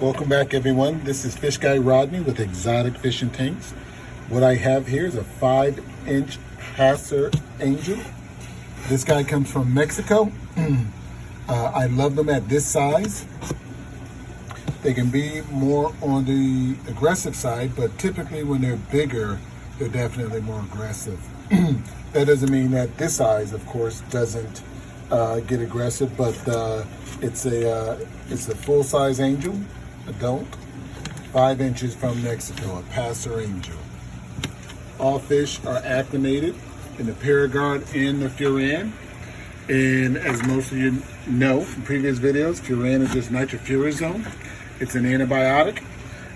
Welcome back, everyone. This is Fishguy Rodney with Exotic Fishing Tanks. What I have here is a 5-inch Passer Angel. This guy comes from Mexico. I love them at this size. They can be more on the aggressive side, but typically when they're bigger, they're definitely more aggressive. That doesn't mean that this size, of course, doesn't get aggressive, but it's a full-size angel, adult, 5 inches from Mexico, a Passer Angel. All fish are acclimated in the Paragard and the Furan. And as most of you know from previous videos, Furan is just nitrofurazone. It's an antibiotic.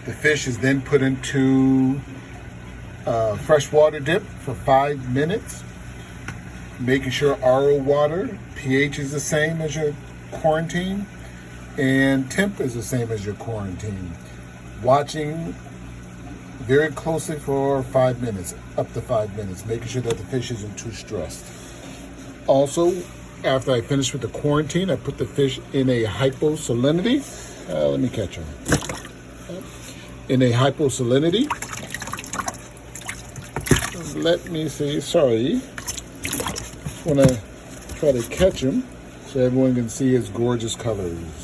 The fish is then put into freshwater dip for 5 minutes, making sure RO water, pH is the same as your quarantine, and temp is the same as your quarantine. Watching very closely for 5 minutes, up to 5 minutes, making sure that the fish isn't too stressed. Also, after I finish with the quarantine, I put the fish in a hyposalinity. Let me catch him. In a hyposalinity. Let me see, sorry. I want to try to catch him so everyone can see his gorgeous colors.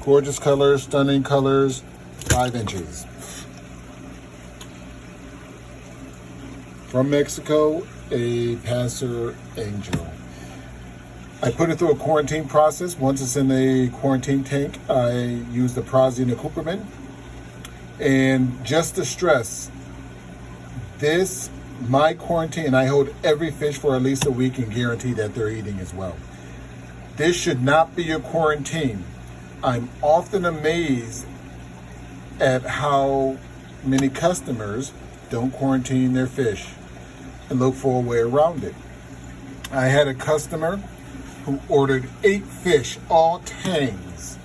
Gorgeous colors, stunning colors, 5 inches. From Mexico, a Passer Angel. I put it through a quarantine process. Once it's in the quarantine tank, I use the Prozine and Cooperman. And just to stress, my quarantine, I hold every fish for at least a week and guarantee that they're eating as well. This should not be your quarantine. I'm often amazed at how many customers don't quarantine their fish and look for a way around it. I had a customer who ordered 8 fish, all tangs,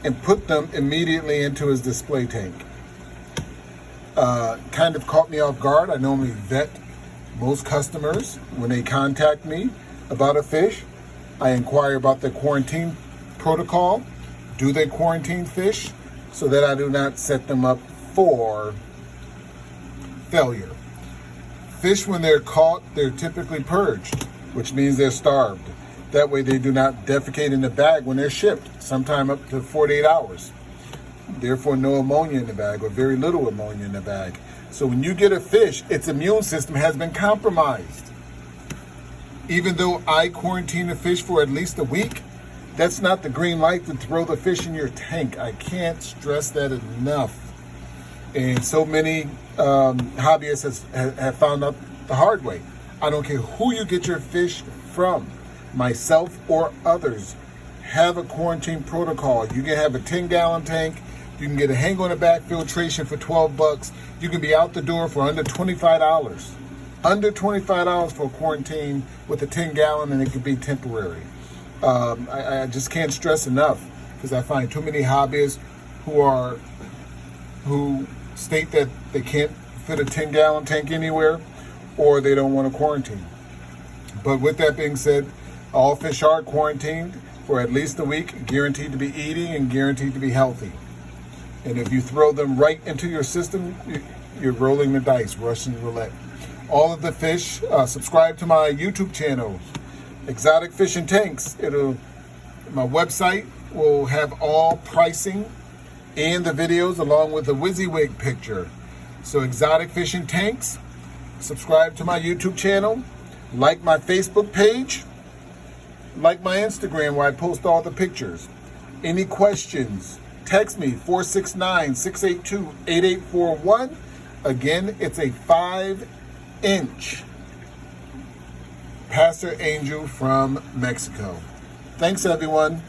and put them immediately into his display tank. Kind of caught me off guard. I normally vet most customers when they contact me about a fish. I inquire about the quarantine protocol. Do they quarantine fish? So that I do not set them up for failure. Fish, when they're caught, they're typically purged, which means they're starved. That way they do not defecate in the bag when they're shipped, sometime up to 48 hours. Therefore, no ammonia in the bag, or very little ammonia in the bag. So when you get a fish, its immune system has been compromised. Even though I quarantine a fish for at least a week, that's not the green light to throw the fish in your tank. I can't stress that enough. And so many hobbyists have found out the hard way. I don't care who you get your fish from, myself or others, have a quarantine protocol. You can have a 10-gallon tank. You can get a hang on the back filtration for $12. You can be out the door for under $25. Under $25 for a quarantine with a 10-gallon, and it could be temporary. I just can't stress enough, because I find too many hobbyists who state that they can't fit a 10-gallon tank anywhere, or they don't want to quarantine. But with that being said, all fish are quarantined for at least a week, guaranteed to be eating and guaranteed to be healthy. And if you throw them right into your system, you're rolling the dice, Russian roulette. All of the fish, subscribe to my YouTube channel, Exotic Fishing Tanks. My website will have all pricing and the videos along with the WYSIWYG picture. So Exotic Fishing Tanks, subscribe to my YouTube channel, like my Facebook page, like my Instagram where I post all the pictures. Any questions, text me 469-682-8841. Again, it's a 5-inch Passer Angel from Mexico. Thanks, everyone.